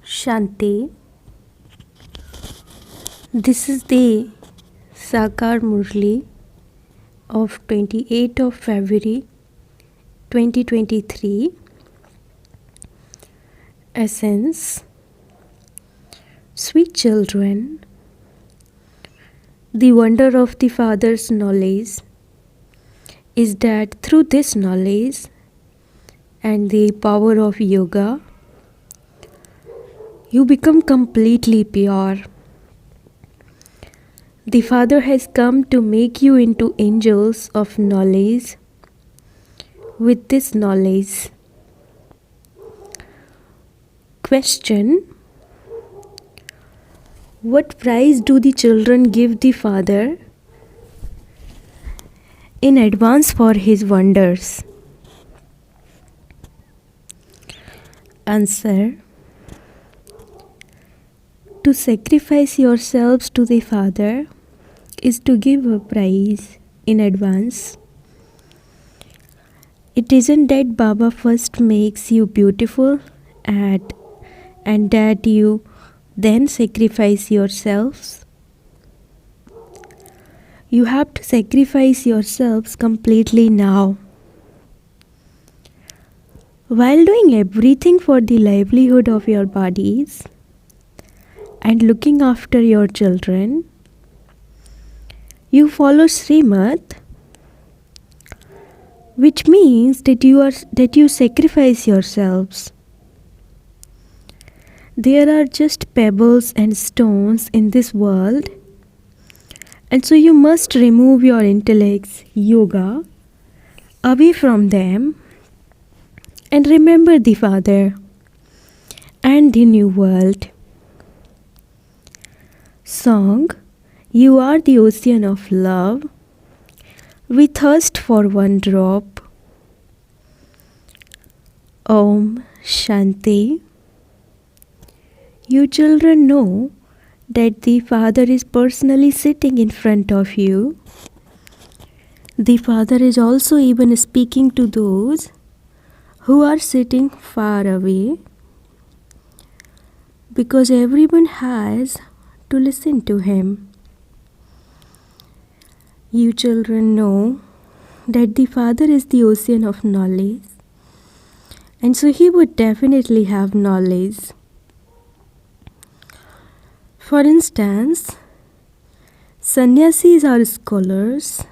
Shanti. This is the Sakar Murli of 28th of February 2023. Essence. Sweet children, the wonder of the Father's knowledge is that through this knowledge and the power of yoga, you become completely pure. The Father has come to make you into angels of knowledge with this knowledge. Question: what prize do the children give the Father in advance for his wonders? Answer: to sacrifice yourselves to the Father is to give a prize in advance. It isn't that Baba first makes you beautiful and that you then sacrifice yourselves. You have to sacrifice yourselves completely now. While doing everything for the livelihood of your bodies and looking after your children, you follow Srimad, which means that you sacrifice yourselves. There are just pebbles and stones in this world, and so you must remove your intellect's yoga away from them and remember the Father and the new world. Song: you are the ocean of love. We thirst for one drop. Om Shanti. You children know that the Father is personally sitting in front of you. The Father is also even speaking to those who are sitting far away, because everyone has to listen to him. You children know that the Father is the ocean of knowledge, and so he would definitely have knowledge. For instance, sannyasis are scholars,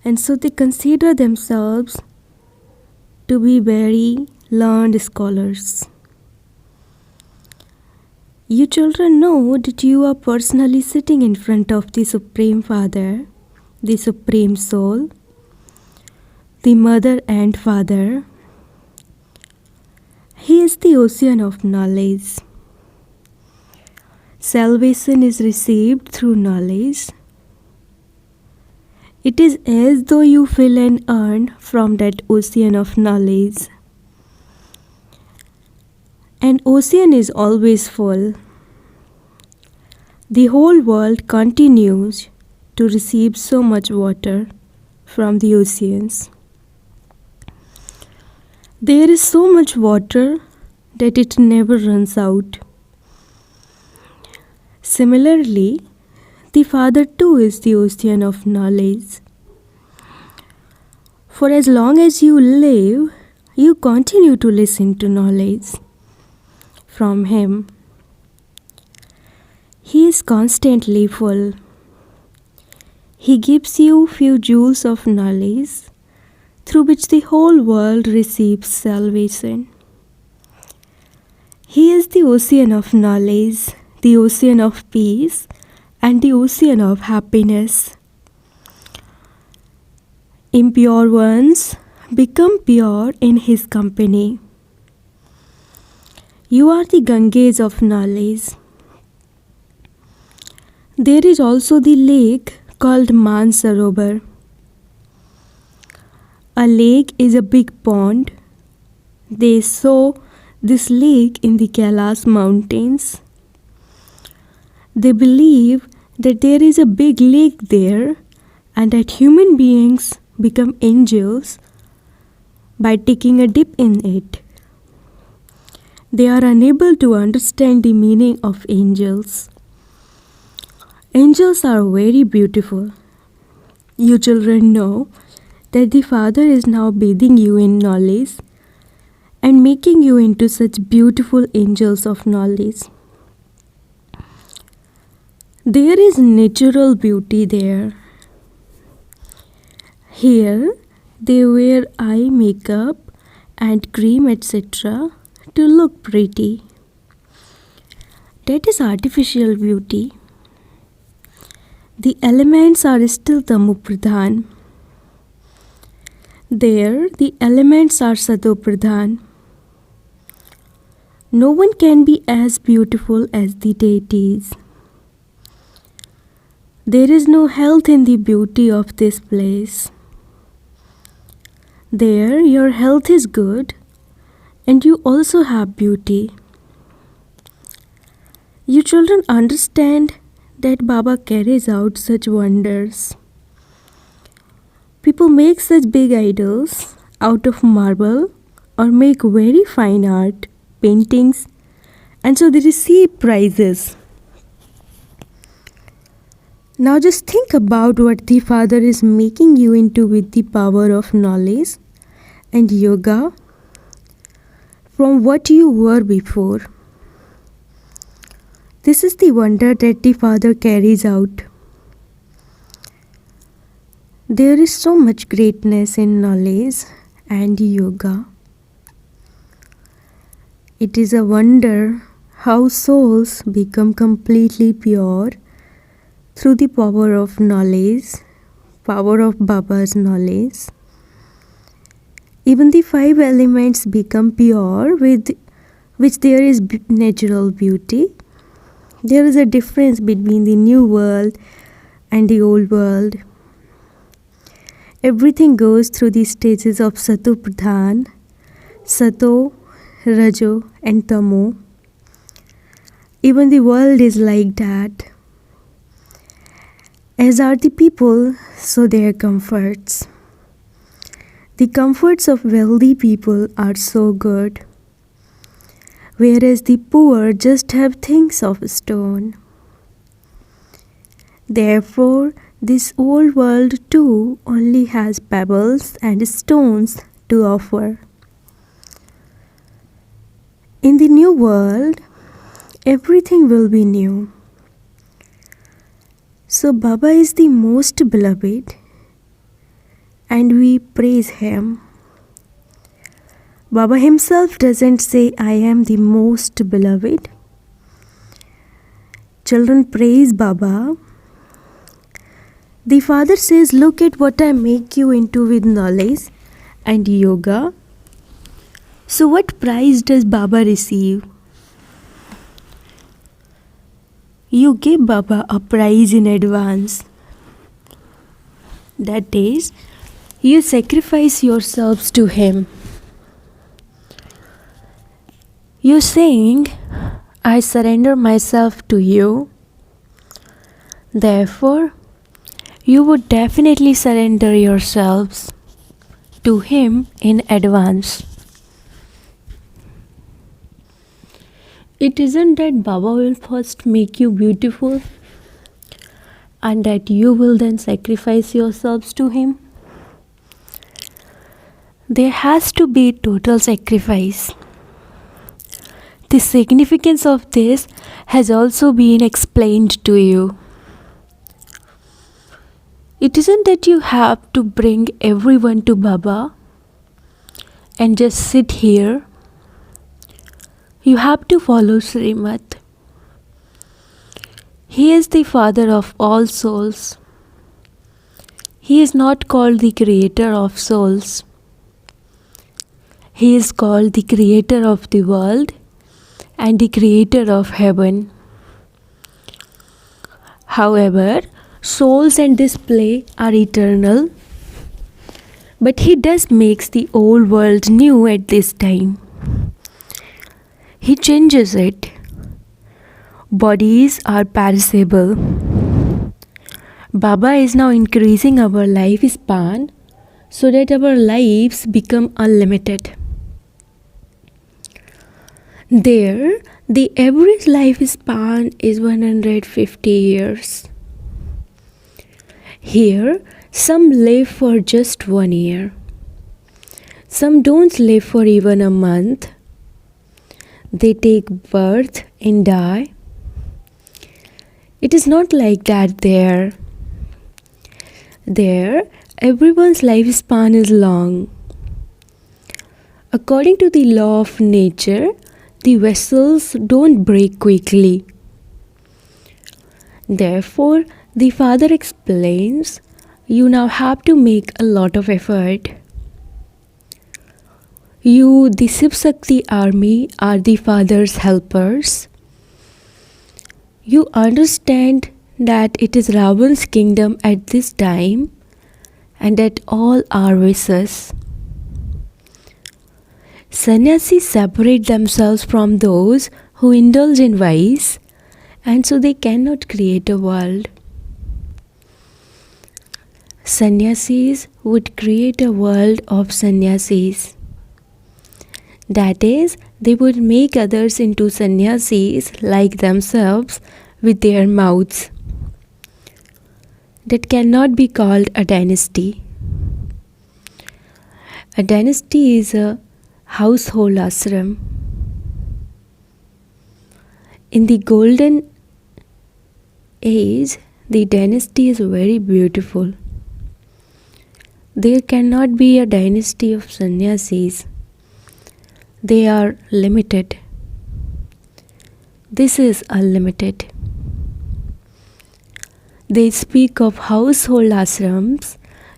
and so they consider themselves to be very learned scholars. You children know that you are personally sitting in front of the Supreme Father, the Supreme Soul, the Mother and Father. He is the ocean of knowledge. Salvation is received through knowledge. It is as though you fill and earn from that ocean of knowledge. An ocean is always full. The whole world continues to receive so much water from the oceans. There is so much water that it never runs out. Similarly, the Father too is the ocean of knowledge. For as long as you live, you continue to listen to knowledge from him. He is constantly full. He gives you few jewels of knowledge through which the whole world receives salvation. He is the ocean of knowledge, the ocean of peace, and the ocean of happiness. Impure ones become pure in his company. You are the Ganges of knowledge. There is also the lake called Mansarovar. A lake is a big pond. They saw this lake in the Kailash mountains. They believe that there is a big lake there and that human beings become angels by taking a dip in it. They are unable to understand the meaning of angels. Angels are very beautiful. You children know that the Father is now bathing you in knowledge and making you into such beautiful angels of knowledge. There is natural beauty there. Here, they wear eye makeup and cream, etc., to look pretty. That is artificial beauty. The elements are still Tamopradhan. There, the elements are Satopradhan. No one can be as beautiful as the deities. There is no health in the beauty of this place. There, your health is good, and you also have beauty. You children understand that Baba carries out such wonders. People make such big idols out of marble or make very fine art, paintings, and so they receive prizes. Now just think about what the Father is making you into with the power of knowledge and yoga from what you were before. This is the wonder that the Father carries out. There is so much greatness in knowledge and yoga. It is a wonder how souls become completely pure through the power of knowledge, power of Baba's knowledge. Even the 5 elements become pure, with which there is natural beauty. There is a difference between the new world and the old world. Everything goes through the stages of Sato Pradhan, Sato, Rajo and Tamo. Even the world is like that. As are the people, so their comforts. The comforts of wealthy people are so good, whereas the poor just have things of stone. Therefore, this old world too only has pebbles and stones to offer. In the new world, everything will be new. So Baba is the most beloved, and we praise him. Baba himself doesn't say, I am the most beloved. Children praise Baba. The Father says, look at what I make you into with knowledge and yoga. So what prize does Baba receive? You give Baba a prize in advance. That is, you sacrifice yourselves to him. You saying, I surrender myself to you. Therefore, you would definitely surrender yourselves to him in advance. It isn't that Baba will first make you beautiful and that you will then sacrifice yourselves to him. There has to be total sacrifice. The significance of this has also been explained to you. It isn't that you have to bring everyone to Baba and just sit here. You have to follow Srimad. He is the Father of all souls. He is not called the creator of souls. He is called the creator of the world and the creator of heaven. However, souls and this play are eternal, but he does makes the old world new at this time. He changes it. Bodies are perishable. Baba is now increasing our lifespan so that our lives become unlimited. There, the average lifespan is 150 years. Here, some live for just 1 year. Some don't live for even a month. They take birth and die. It is not like that there. There, everyone's lifespan is long. According to the law of nature, the vessels don't break quickly. Therefore, the father explains, you now have to make a lot of effort. You, the Shiv Shakti army, are the father's helpers. You understand that it is Ravan's kingdom at this time and that all are wishes. Sannyasis separate themselves from those who indulge in vice, and so they cannot create a world. Sannyasis would create a world of sannyasis. That is, they would make others into sannyasis like themselves with their mouths. That cannot be called a dynasty. A dynasty is a household ashram. In the golden age, the dynasty is very beautiful. There cannot be a dynasty of sannyasis. They are limited. This is unlimited. They speak of household ashrams.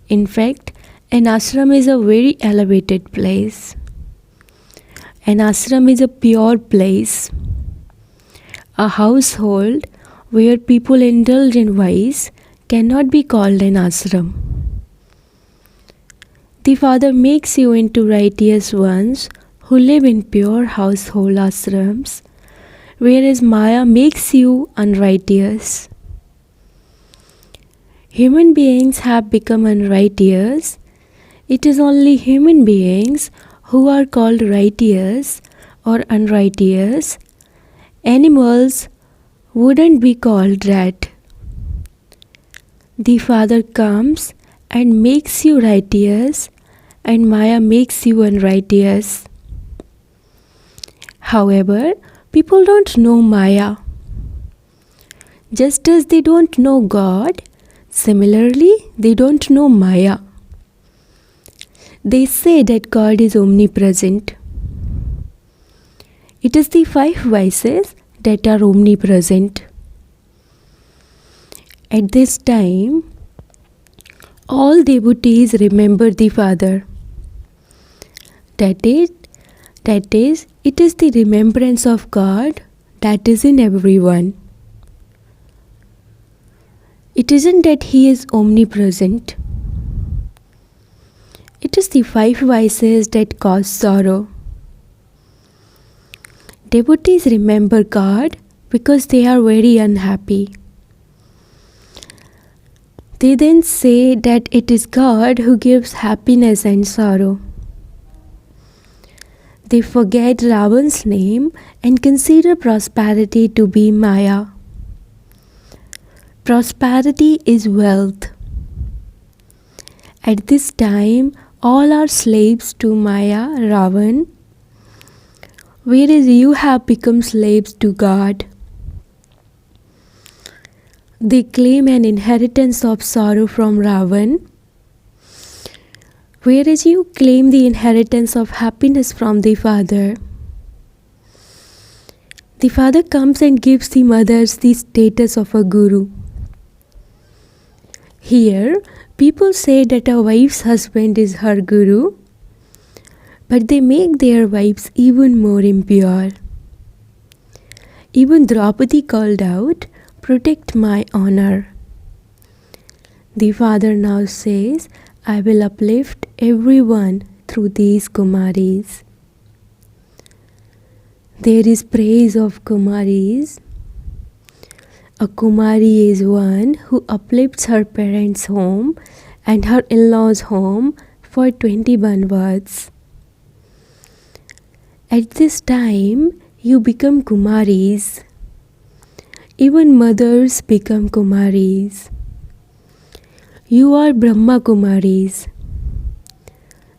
In fact, an ashram is a very elevated place. An ashram is a pure place. A household where people indulge in vice cannot be called an ashram. The father makes you into righteous ones who live in pure household ashrams, whereas Maya makes you unrighteous. Human beings have become unrighteous. It is only human beings who are called righteous or unrighteous. Animals wouldn't be called that. The father comes and makes you righteous, and Maya makes you unrighteous. However, people don't know Maya. Just as they don't know God, similarly, they don't know Maya. They say that God is omnipresent. It is the 5 vices that are omnipresent. At this time, all devotees remember the Father. That is, it is the remembrance of God that is in everyone. It isn't that He is omnipresent. It is the 5 vices that cause sorrow. Devotees remember God because they are very unhappy. They then say that it is God who gives happiness and sorrow. They forget Ravan's name and consider prosperity to be Maya. Prosperity is wealth. At this time, all are slaves to Maya, Ravan, whereas you have become slaves to God. They claim an inheritance of sorrow from Ravan, whereas you claim the inheritance of happiness from the father. The father comes and gives the mothers the status of a guru. Here, people say that a wife's husband is her guru, but they make their wives even more impure. Even Draupadi called out, "Protect my honor." The father now says, "I will uplift everyone through these Kumaris." There is praise of Kumaris. A Kumari is one who uplifts her parents' home and her in-laws' home for 21 words. At this time, you become Kumaris. Even mothers become Kumaris. You are Brahma Kumaris.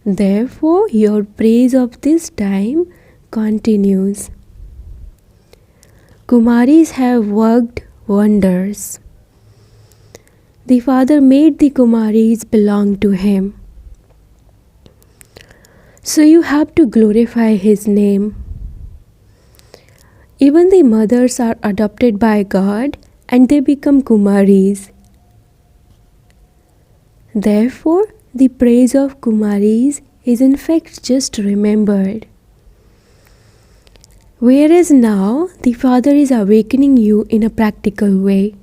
Therefore, your praise of this time continues. Kumaris have worked wonders. The Father made the Kumaris belong to Him. So you have to glorify His name. Even the mothers are adopted by God and they become Kumaris. Therefore, the praise of Kumaris is in fact just remembered. Whereas now, the Father is awakening you in a practical way.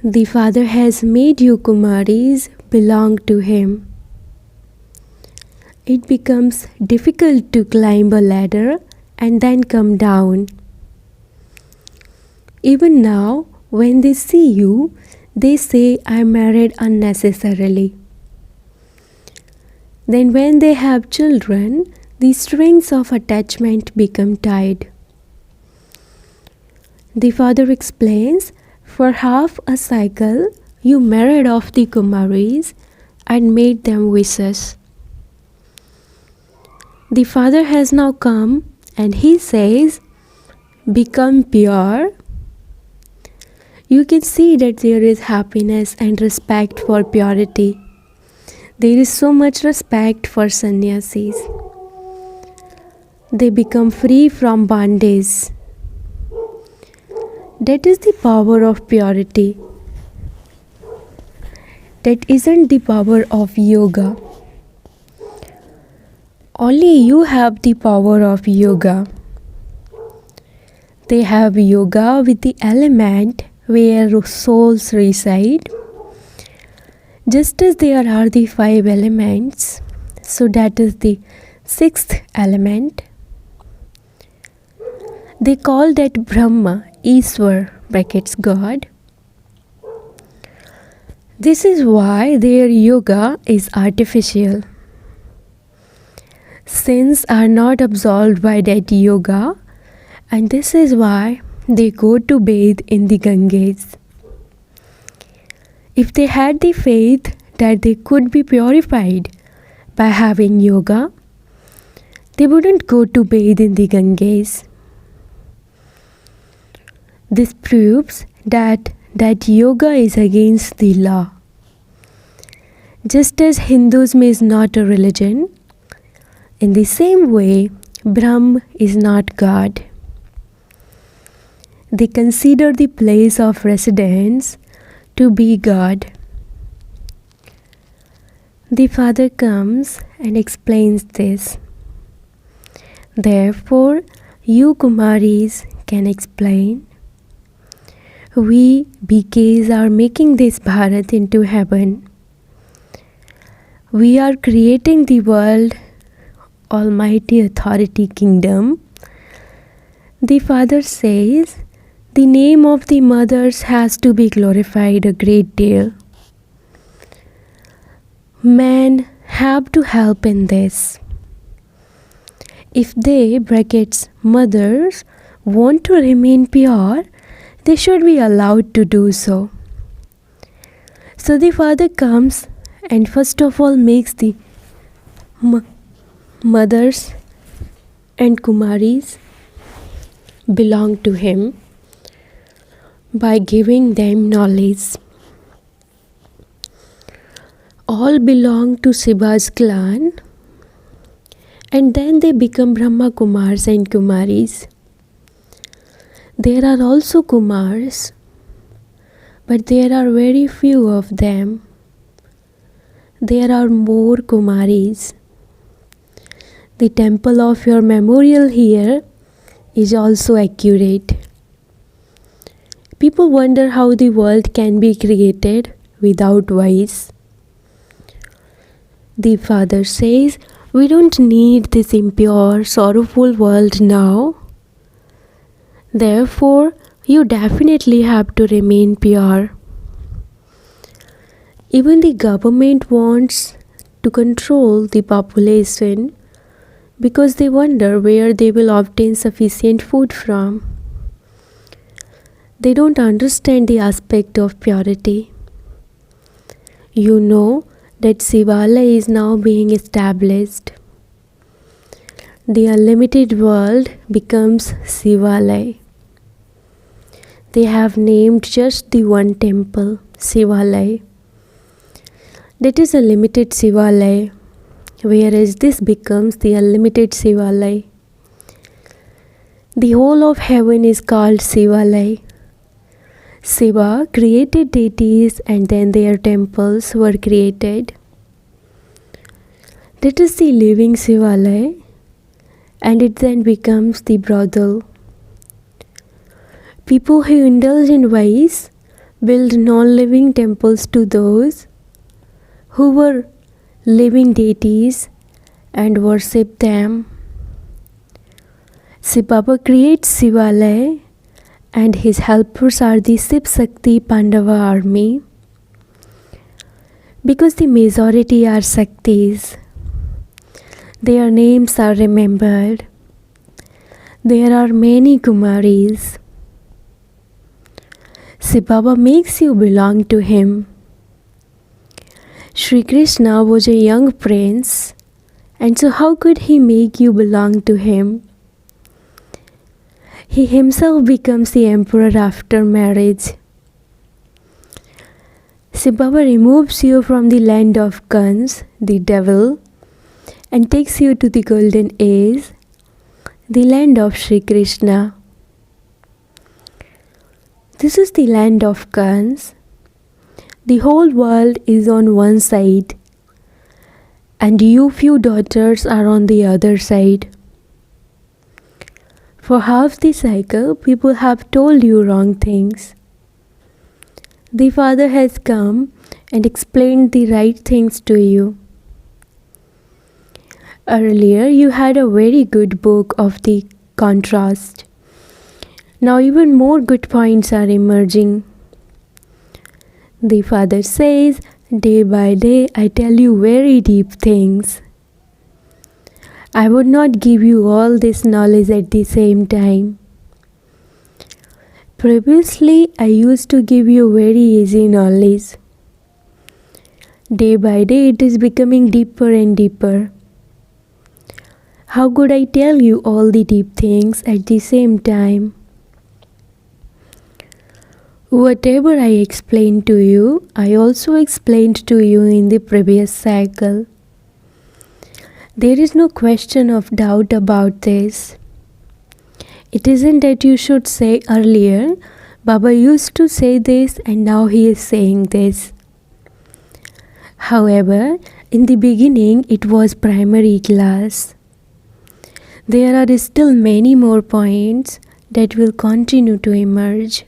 The Father has made you Kumaris belong to Him. It becomes difficult to climb a ladder and then come down. Even now, when they see you, they say, "I married unnecessarily." Then when they have children, the strings of attachment become tied. The Father explains, for half a cycle, you married off the Kumaris and made them wishes. The Father has now come and He says, become pure. You can see that there is happiness and respect for purity. There is so much respect for sannyasis. They become free from bondage. That is the power of purity. That isn't the power of yoga. Only you have the power of yoga. They have yoga with the element where souls reside. Just as there are the 5 elements, so that is the 6th element. They call that Brahma, Ishwar, brackets God. This is why their yoga is artificial. Sins are not absolved by that yoga, and this is why they go to bathe in the Ganges. If they had the faith that they could be purified by having yoga, they wouldn't go to bathe in the Ganges. This proves that yoga is against the law. Just as Hinduism is not a religion, in the same way, Brahm is not God. They consider the place of residence to be God. The Father comes and explains this. Therefore, you Kumaris can explain. We BKs are making this Bharat into heaven. We are creating the world Almighty Authority Kingdom. The Father says, the name of the mothers has to be glorified a great deal. Men have to help in this. If they, brackets, mothers, want to remain pure, they should be allowed to do so. So the Father comes and first of all makes the mothers and Kumaris belong to Him by giving them knowledge. All belong to Shiva's clan, and then they become Brahma Kumars and Kumaris. There are also Kumars, but there are very few of them. There are more Kumaris. The temple of your memorial here is also accurate. People wonder how the world can be created without voice. The Father says, we don't need this impure, sorrowful world now. Therefore, you definitely have to remain pure. Even the government wants to control the population because they wonder where they will obtain sufficient food from. They don't understand the aspect of purity. You know that Shivalaya is now being established. The unlimited world becomes Shivalaya. They have named just the one temple, Shivalaya. That is a limited Shivalaya, whereas this becomes the unlimited Shivalaya. The whole of heaven is called Shivalaya. Shiva created deities and then their temples were created. That is the living Shivalaya, and it then becomes the brothel. People who indulge in vice build non-living temples to those who were living deities and worship them. Shiv Baba creates Shivalaya, and his helpers are the Shiv Shakti Pandava army, because the majority are Shaktis. Their names are remembered. There are many Kumaris. Shiv Baba makes you belong to him. Sri Krishna was a young prince, and so how could he make you belong to him? He himself becomes the emperor after marriage. Shiv Baba removes you from the land of Kans, the devil, and takes you to the golden age, the land of Sri Krishna. This is the land of Kans. The whole world is on one side, and you few daughters are on the other side. For half the cycle, people have told you wrong things. The Father has come and explained the right things to you. Earlier, you had a very good book of the contrast. Now even more good points are emerging. The Father says, day by day I tell you very deep things. I would not give you all this knowledge at the same time. Previously, I used to give you very easy knowledge. Day by day, it is becoming deeper and deeper. How could I tell you all the deep things at the same time? Whatever I explained to you, I also explained to you in the previous cycle. There is no question of doubt about this. It isn't that you should say earlier, Baba used to say this and now he is saying this. However, in the beginning it was primary class. There are still many more points that will continue to emerge.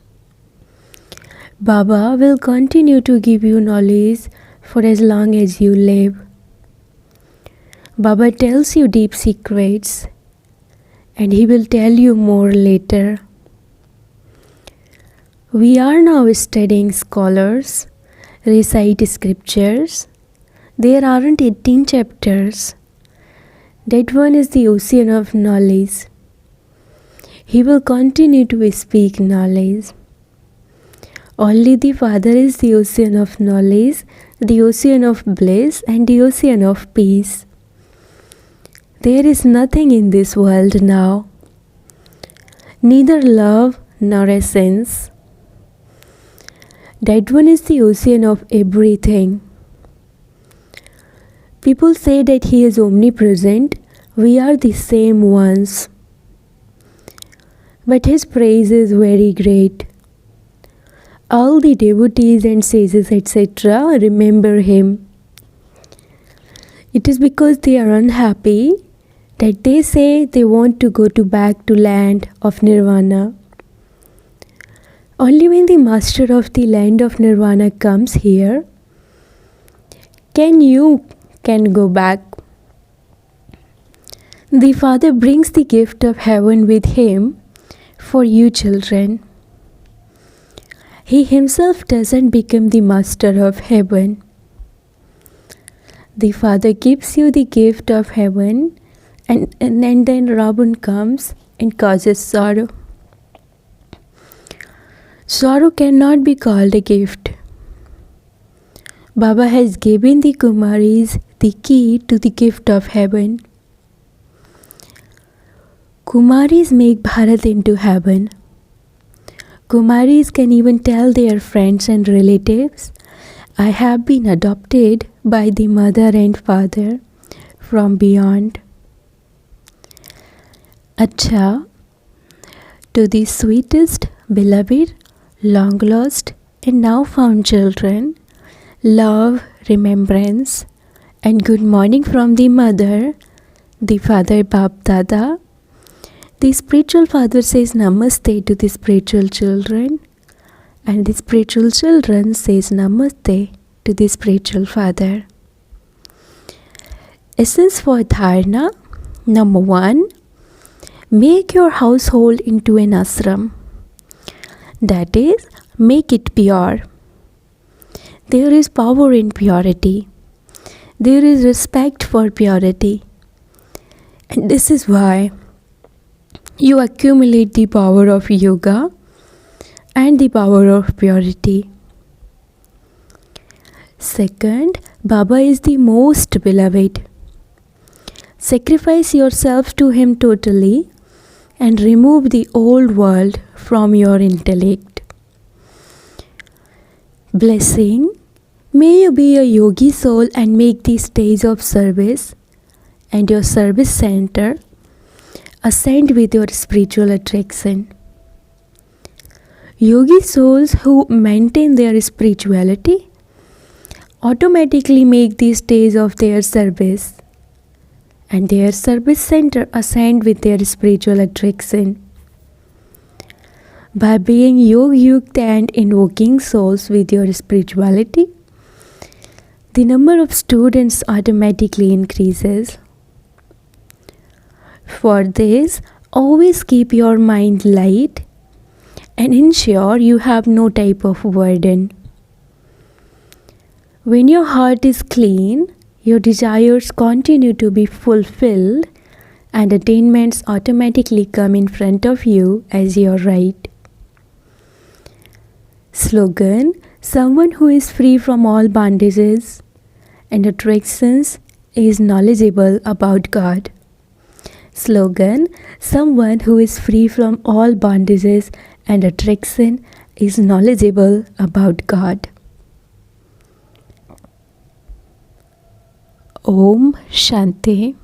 Baba will continue to give you knowledge for as long as you live. Baba tells you deep secrets, and he will tell you more later. We are now studying scholars, recite scriptures. There aren't 18 chapters. That one is the ocean of knowledge. He will continue to speak knowledge. Only the Father is the ocean of knowledge, the ocean of bliss, and the ocean of peace. There is nothing in this world now, neither love nor essence. That one is the ocean of everything. People say that he is omnipresent. We are the same ones. But his praise is very great. All the devotees and sages, etc., remember him. It is because they are unhappy that they say they want to go back to land of nirvana. Only when the master of the land of nirvana comes here, can go back. The Father brings the gift of heaven with him for you children. He himself doesn't become the master of heaven. The Father gives you the gift of heaven And then Ravana comes and causes sorrow. Sorrow cannot be called a gift. Baba has given the Kumaris the key to the gift of heaven. Kumaris make Bharat into heaven. Kumaris can even tell their friends and relatives, I have been adopted by the mother and father from beyond. Acha, to the sweetest, beloved, long lost, and now found children, love, remembrance, and good morning from the mother, the father Bap Dada. The spiritual father says Namaste to the spiritual children, and the spiritual children says Namaste to the spiritual father. Essence for Dharana. Number 1. Make your household into an ashram. That is, make it pure. There is power in purity. There is respect for purity. And this is why you accumulate the power of yoga and the power of purity. Second, Baba is the most beloved. Sacrifice yourself to him totally and remove the old world from your intellect. Blessing. May you be a yogi soul and make the stage of service and your service center ascend with your spiritual attraction. Yogi souls who maintain their spirituality automatically make the stage of their service and their service center ascend with their spiritual attraction. By being yoga-yukta and invoking souls with your spirituality, the number of students automatically increases. For this, always keep your mind light and ensure you have no type of burden. When your heart is clean, your desires continue to be fulfilled and attainments automatically come in front of you as your right. Slogan. Someone who is free from all bondages and attractions is knowledgeable about God. Slogan. Someone who is free from all bondages and attraction is knowledgeable about God. Om Shanti.